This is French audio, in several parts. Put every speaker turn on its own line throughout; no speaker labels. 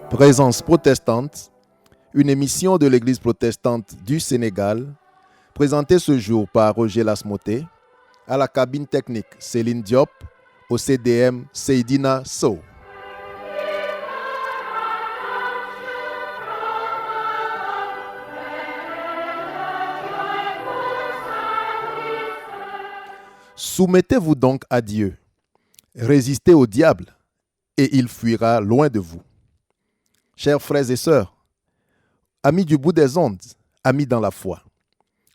Présence protestante, une émission de l'Église protestante du Sénégal, présentée ce jour par Roger Lasmoté, à la cabine technique Céline Diop, au CDM Seydina Sow. Soumettez-vous donc à Dieu, résistez au diable, et il fuira loin de vous. Chers frères et sœurs, amis du bout des ondes, amis dans la foi,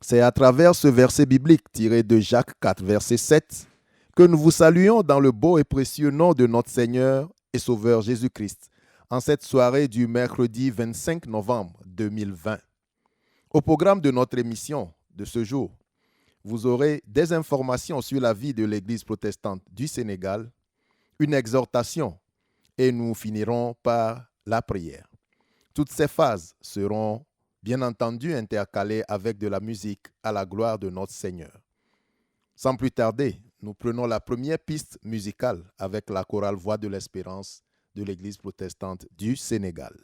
c'est à travers ce verset biblique tiré de Jacques 4, verset 7, que nous vous saluons dans le beau et précieux nom de notre Seigneur et Sauveur Jésus-Christ, en cette soirée du mercredi 25 novembre 2020. Au programme de notre émission de ce jour, vous aurez des informations sur la vie de l'Église protestante du Sénégal, une exhortation, et nous finirons par la prière. Toutes ces phases seront bien entendu intercalées avec de la musique à la gloire de notre Seigneur. Sans plus tarder, nous prenons la première piste musicale avec la chorale Voix de l'Espérance de l'Église protestante du Sénégal.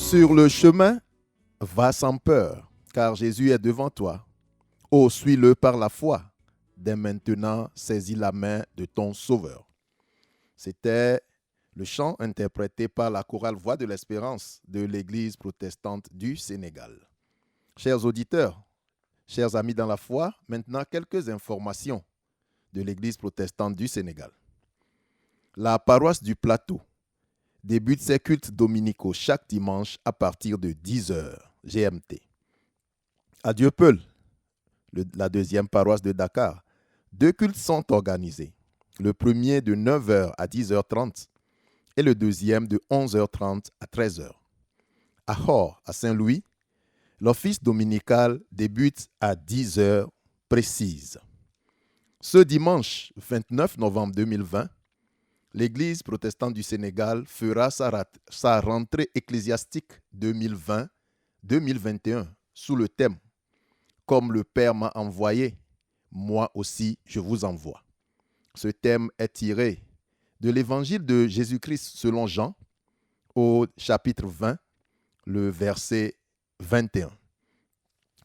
Sur le chemin, va sans peur, car Jésus est devant toi. Oh, suis-le par la foi. Dès maintenant, saisis la main de ton Sauveur. C'était le chant interprété par la chorale Voix de l'Espérance de l'Église protestante du Sénégal. Chers auditeurs, chers amis dans la foi, maintenant quelques informations de l'Église protestante du Sénégal. La paroisse du Plateau débute ses cultes dominicaux chaque dimanche à partir de 10h GMT. À Dieuppeul, la deuxième paroisse de Dakar, 2 cultes sont organisés. Le premier de 9h à 10h30 et le deuxième de 11h30 à 13h. À Hors, à Saint-Louis, l'office dominical débute à 10h précises. Ce dimanche 29 novembre 2020, l'Église protestante du Sénégal fera sa rentrée ecclésiastique 2020-2021 sous le thème « Comme le Père m'a envoyé, moi aussi je vous envoie ». Ce thème est tiré de l'Évangile de Jésus-Christ selon Jean au chapitre 20, le verset 21.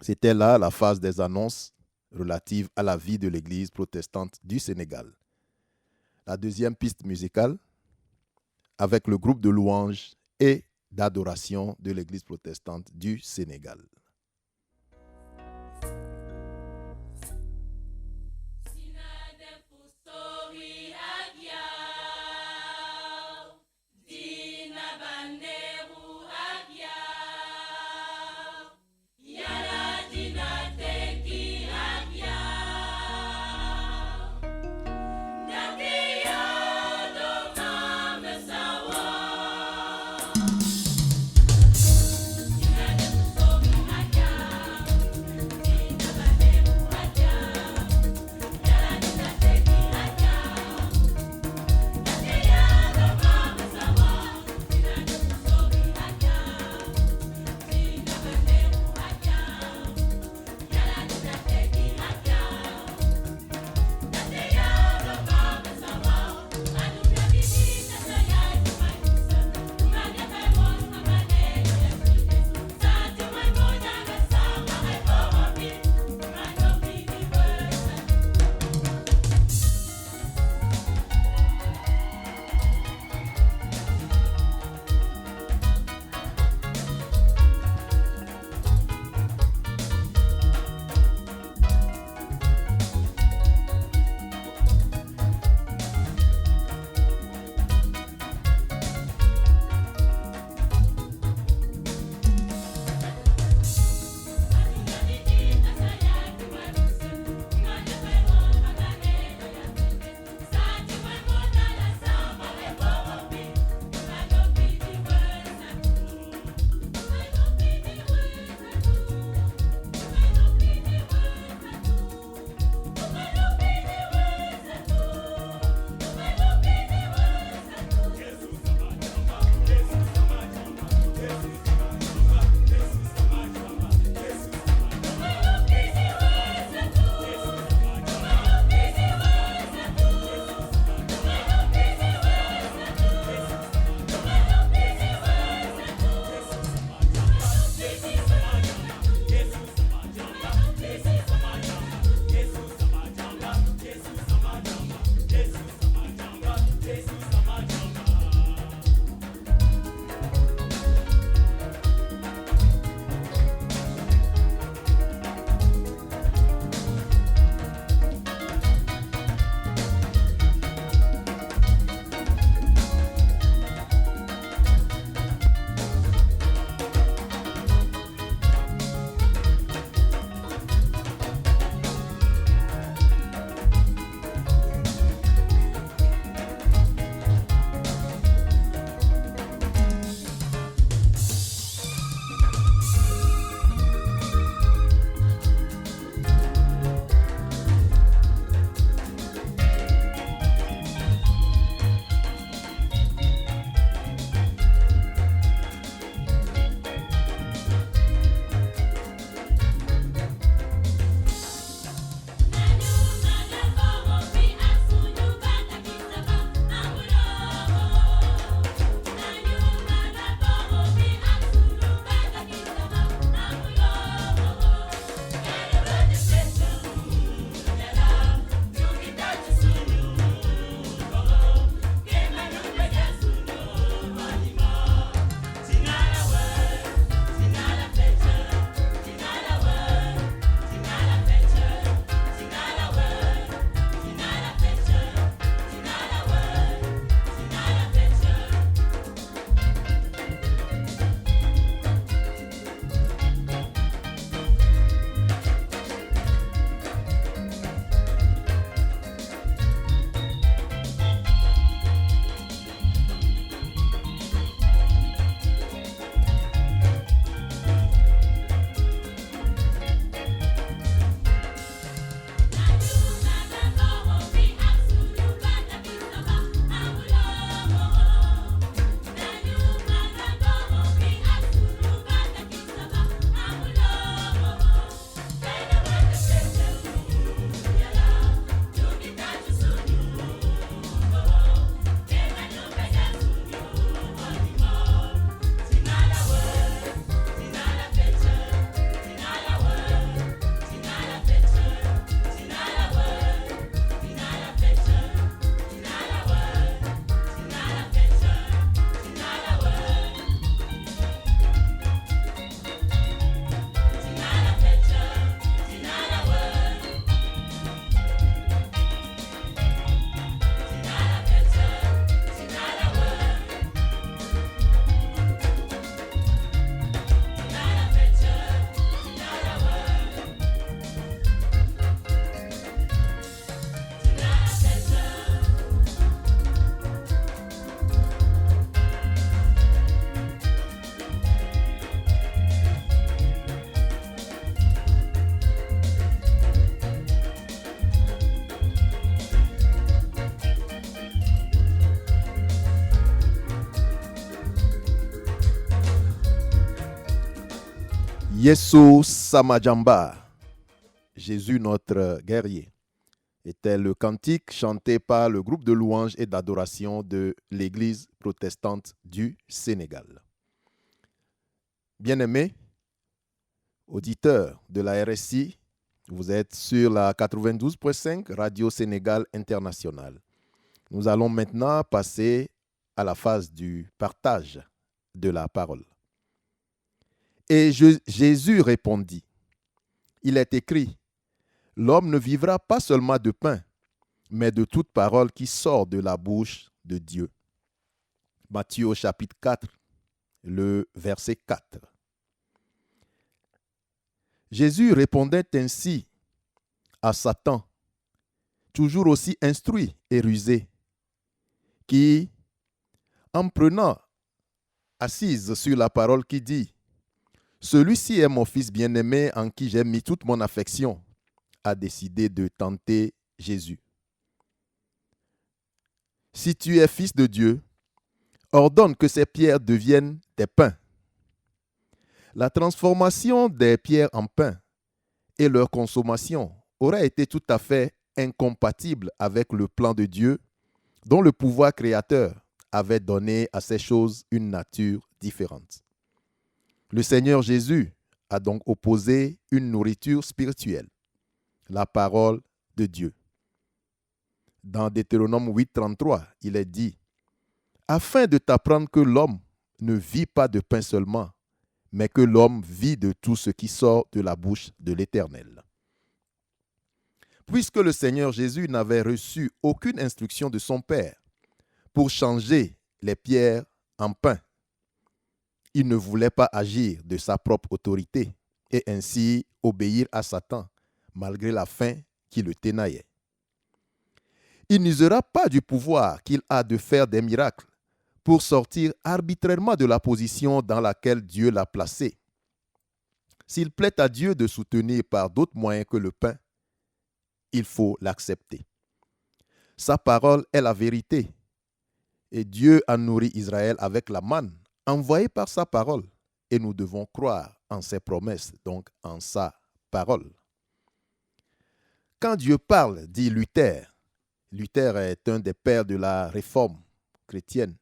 C'était là la phase des annonces relatives à la vie de l'Église protestante du Sénégal. La deuxième piste musicale, avec le groupe de louanges et d'adoration de l'Église protestante du Sénégal. Yesu Samajamba, Jésus notre guerrier, était le cantique chanté par le groupe de louanges et d'adoration de l'Église protestante du Sénégal. Bien-aimés, auditeurs de la RSI, vous êtes sur la 92.5 Radio Sénégal International. Nous allons maintenant passer à la phase du partage de la parole. Et Jésus répondit, il est écrit, l'homme ne vivra pas seulement de pain, mais de toute parole qui sort de la bouche de Dieu. Matthieu au chapitre 4, le verset 4. Jésus répondait ainsi à Satan, toujours aussi instruit et rusé, qui, en prenant assise sur la parole qui dit « Celui-ci est mon fils bien-aimé en qui j'ai mis toute mon affection », a décidé de tenter Jésus. Si tu es fils de Dieu, ordonne que ces pierres deviennent des pains. La transformation des pierres en pain et leur consommation aurait été tout à fait incompatible avec le plan de Dieu dont le pouvoir créateur avait donné à ces choses une nature différente. Le Seigneur Jésus a donc opposé une nourriture spirituelle, la parole de Dieu. Dans Deutéronome 8.33, il est dit « Afin de t'apprendre que l'homme ne vit pas de pain seulement, mais que l'homme vit de tout ce qui sort de la bouche de l'Éternel. » Puisque le Seigneur Jésus n'avait reçu aucune instruction de son Père pour changer les pierres en pain, il ne voulait pas agir de sa propre autorité et ainsi obéir à Satan, malgré la faim qui le tenaillait. Il n'usera pas du pouvoir qu'il a de faire des miracles pour sortir arbitrairement de la position dans laquelle Dieu l'a placé. S'il plaît à Dieu de soutenir par d'autres moyens que le pain, il faut l'accepter. Sa parole est la vérité et Dieu a nourri Israël avec la manne envoyée par sa parole et nous devons croire en ses promesses, donc en sa parole. Quand Dieu parle, dit Luther, Luther est un des pères de la réforme chrétienne.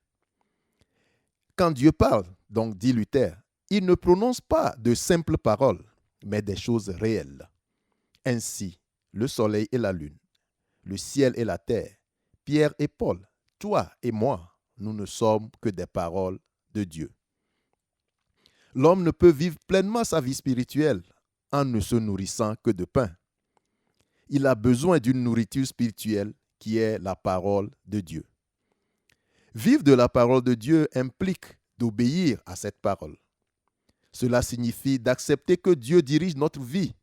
Quand Dieu parle, donc dit Luther, il ne prononce pas de simples paroles, mais des choses réelles. Ainsi, le soleil et la lune, le ciel et la terre, Pierre et Paul, toi et moi, nous ne sommes que des paroles de Dieu. L'homme ne peut vivre pleinement sa vie spirituelle en ne se nourrissant que de pain. Il a besoin d'une nourriture spirituelle qui est la parole de Dieu. Vivre de la parole de Dieu implique d'obéir à cette parole. Cela signifie d'accepter que Dieu dirige notre vie,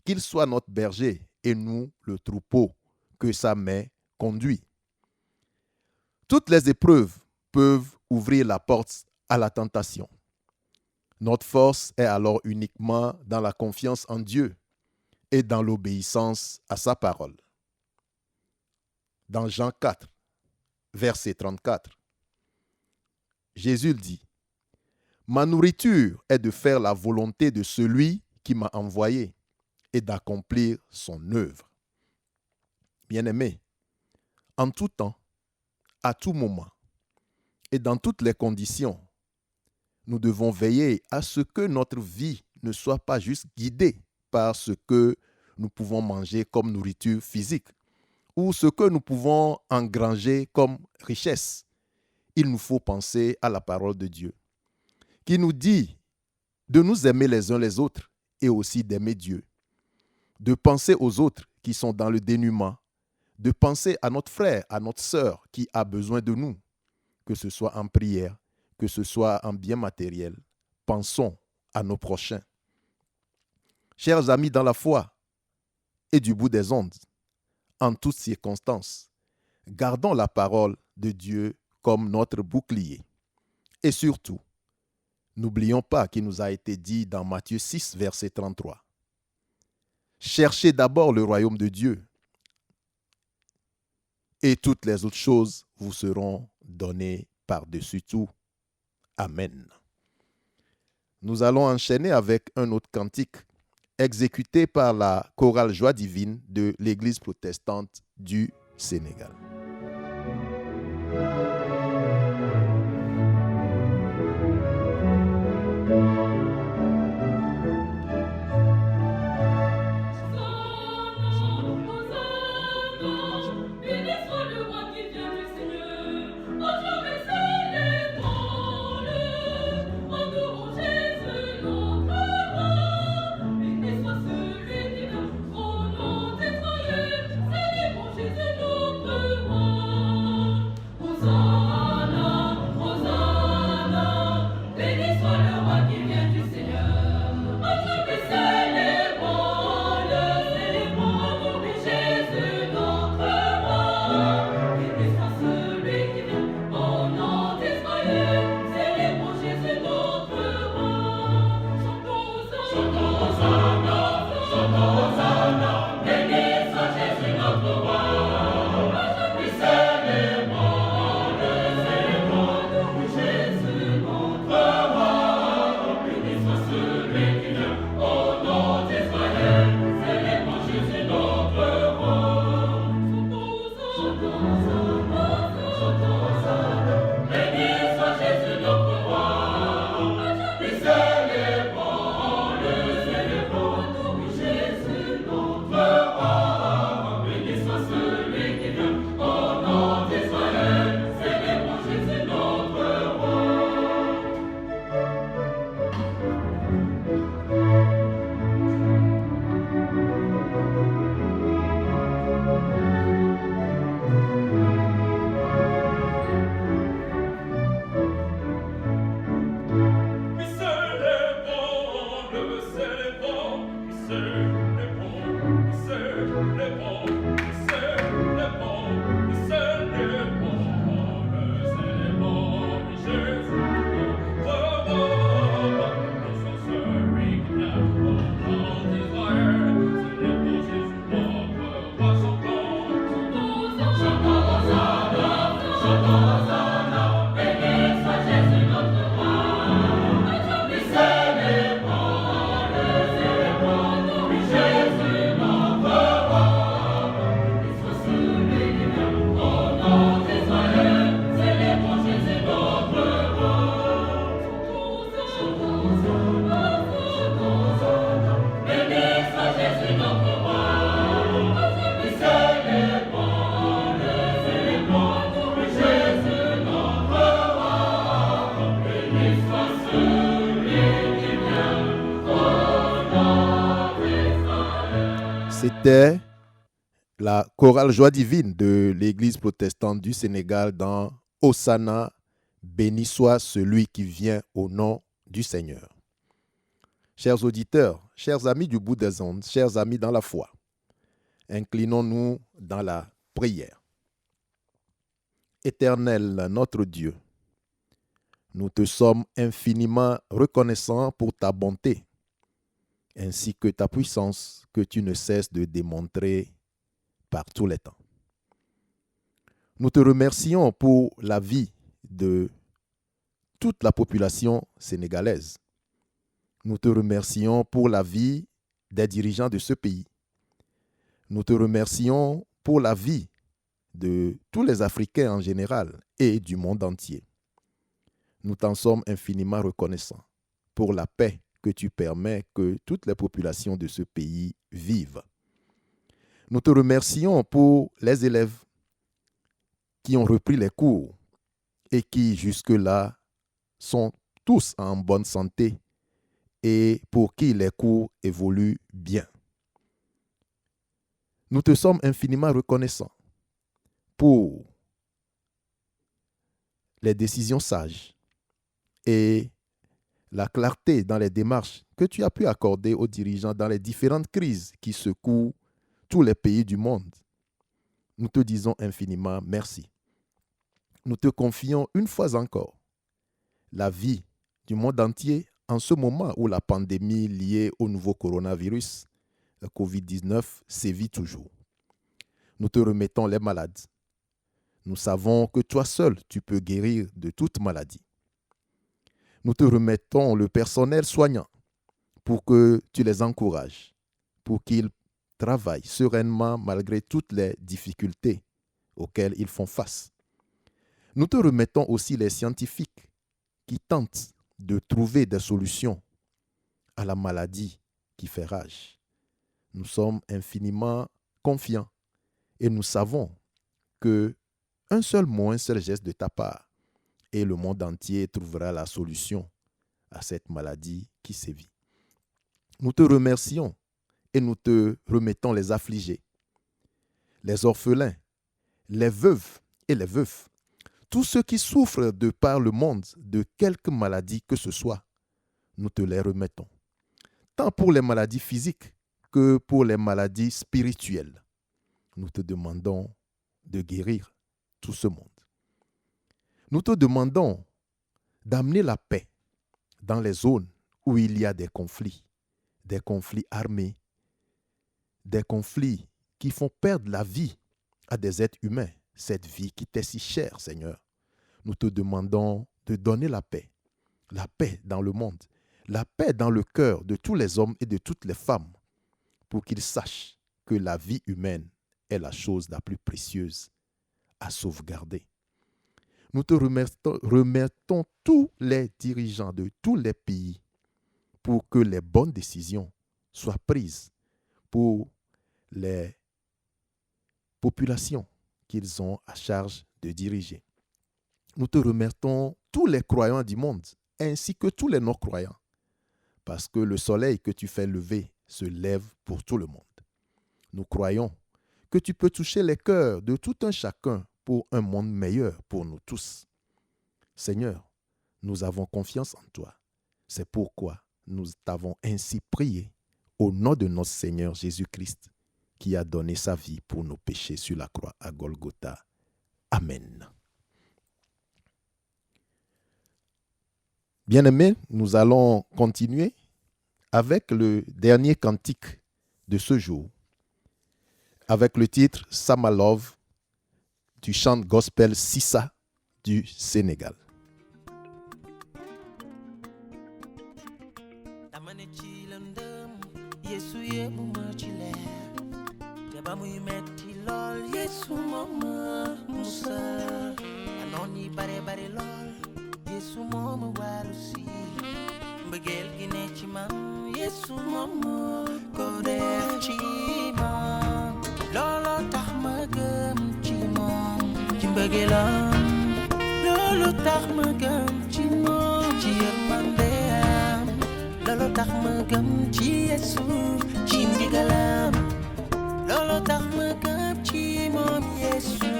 qu'il soit notre berger et nous le troupeau que sa main conduit. Toutes les épreuves peuvent ouvrir la porte à la tentation. Notre force est alors uniquement dans la confiance en Dieu et dans l'obéissance à sa parole. Dans Jean 4, verset 34, Jésus dit « Ma nourriture est de faire la volonté de celui qui m'a envoyé et d'accomplir son œuvre. » Bien-aimés, en tout temps, à tout moment et dans toutes les conditions, nous devons veiller à ce que notre vie ne soit pas juste guidée par ce que nous pouvons manger comme nourriture physique ou ce que nous pouvons engranger comme richesse. Il nous faut penser à la parole de Dieu qui nous dit de nous aimer les uns les autres et aussi d'aimer Dieu, de penser aux autres qui sont dans le dénuement, de penser à notre frère, à notre sœur qui a besoin de nous, que ce soit en prière, que ce soit en bien matériel. Pensons à nos prochains. Chers amis dans la foi et du bout des ondes, en toutes circonstances, gardons la parole de Dieu comme notre bouclier. Et surtout, n'oublions pas qu'il nous a été dit dans Matthieu 6, verset 33. Cherchez d'abord le royaume de Dieu et toutes les autres choses vous seront données par-dessus tout. Amen. Nous allons enchaîner avec un autre cantique exécuté par la chorale Joie divine de l'Église protestante du Sénégal. C'était la chorale Joie divine de l'Église protestante du Sénégal dans Hosanna, béni soit celui qui vient au nom du Seigneur. Chers auditeurs, chers amis du bout des ondes, chers amis dans la foi, inclinons-nous dans la prière. Éternel notre Dieu, nous te sommes infiniment reconnaissants pour ta bonté, ainsi que ta puissance que tu ne cesses de démontrer par tous les temps. Nous te remercions pour la vie de toute la population sénégalaise. Nous te remercions pour la vie des dirigeants de ce pays. Nous te remercions pour la vie de tous les Africains en général et du monde entier. Nous t'en sommes infiniment reconnaissants pour la paix que tu permets que toutes les populations de ce pays vivent. Nous te remercions pour les élèves qui ont repris les cours et qui jusque-là sont tous en bonne santé et pour qui les cours évoluent bien. Nous te sommes infiniment reconnaissants pour les décisions sages et la clarté dans les démarches que tu as pu accorder aux dirigeants dans les différentes crises qui secouent tous les pays du monde. Nous te disons infiniment merci. Nous te confions une fois encore la vie du monde entier en ce moment où la pandémie liée au nouveau coronavirus, le COVID-19, sévit toujours. Nous te remettons les malades. Nous savons que toi seul, tu peux guérir de toute maladie. Nous te remettons le personnel soignant pour que tu les encourages, pour qu'ils travaillent sereinement malgré toutes les difficultés auxquelles ils font face. Nous te remettons aussi les scientifiques qui tentent de trouver des solutions à la maladie qui fait rage. Nous sommes infiniment confiants et nous savons que un seul mot, un seul geste de ta part et le monde entier trouvera la solution à cette maladie qui sévit. Nous te remercions et nous te remettons les affligés, les orphelins, les veuves et les veufs, tous ceux qui souffrent de par le monde de quelque maladie que ce soit, nous te les remettons, tant pour les maladies physiques que pour les maladies spirituelles. Nous te demandons de guérir tout ce monde. Nous te demandons d'amener la paix dans les zones où il y a des conflits armés, des conflits qui font perdre la vie à des êtres humains, cette vie qui t'est si chère, Seigneur. Nous te demandons de donner la paix dans le monde, la paix dans le cœur de tous les hommes et de toutes les femmes, pour qu'ils sachent que la vie humaine est la chose la plus précieuse à sauvegarder. Nous te remettons tous les dirigeants de tous les pays pour que les bonnes décisions soient prises pour les populations qu'ils ont à charge de diriger. Nous te remettons tous les croyants du monde ainsi que tous les non-croyants, parce que le soleil que tu fais lever se lève pour tout le monde. Nous croyons que tu peux toucher les cœurs de tout un chacun pour un monde meilleur pour nous tous. Seigneur, nous avons confiance en toi. C'est pourquoi nous t'avons ainsi prié au nom de notre Seigneur Jésus-Christ, qui a donné sa vie pour nos péchés sur la croix à Golgotha. Amen. Bien-aimés, nous allons continuer avec le dernier cantique de ce jour, avec le titre Samalov du chant gospel Sissa du Sénégal.
Mbëggeel gi ne ci man Yesu moom ko def ci man looloo tax ma gëm ci moom ci mbëggeelam looloo tax ma gëm ci moom ci yërmandeem looloo tax ma gëm ci Yesu ci ndigalam looloo tax ma gëm ci moom Yesu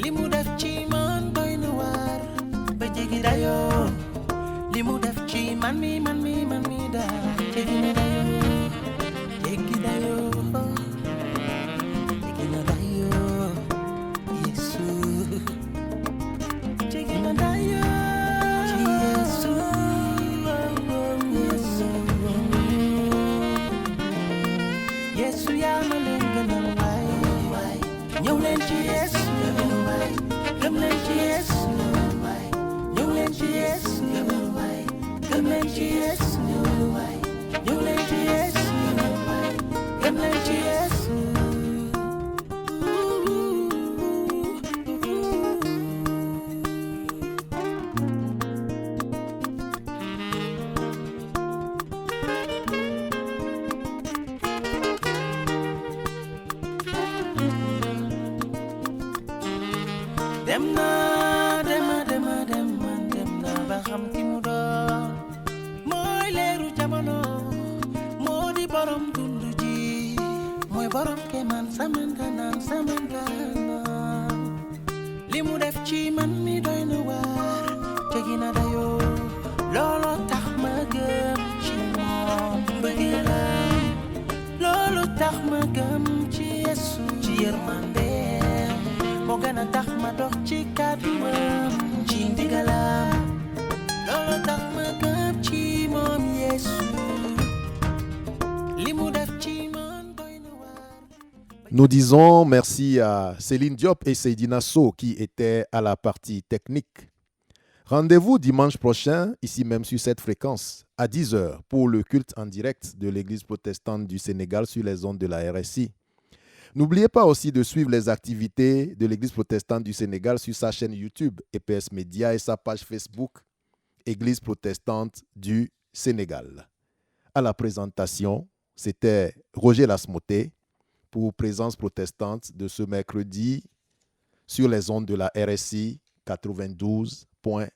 li mu def ci man doy na waar ba jéggi dayoo li mu def ci man mi daal jéggi na dayoo jéggi na dayoo Yesu jéggi na dayoo ci Yesu Yesu yaa ma leen gënal waay ñëw leen ci Yesu gëm leen ci Yesu ñëw leen ci Yesu gëm leen ci Yesu ñëw leen ci Yesu gëm leen ci Yesu dem na ba xam ki mu doon mooy leeru jamono moo di borom dundu ji mooy borom keman samantanaan li mu def ci man mi doy na waar jéggi na dayoo looloo tax ma gëm ci moom mbëggeelam looloo tax ma gëm ci Yesu ci yërmandeem moo gën a tax ma dox ci kàdduwam ci ndigalam looloo tax ma gëm ci moom Yesu li mu def ci man doy na waar.
Nous disons merci à Céline Diop et Seydina Sow qui étaient à la partie technique. Rendez-vous dimanche prochain, ici même sur cette fréquence, à 10 heures, pour le culte en direct de l'Église protestante du Sénégal sur les ondes de la RSI. N'oubliez pas aussi de suivre les activités de l'Église protestante du Sénégal sur sa chaîne YouTube, EPS Média, et sa page Facebook, Église protestante du Sénégal. À la présentation, c'était Roger Lasmoté pour Présence protestante de ce mercredi sur les ondes de la RSI 92.5.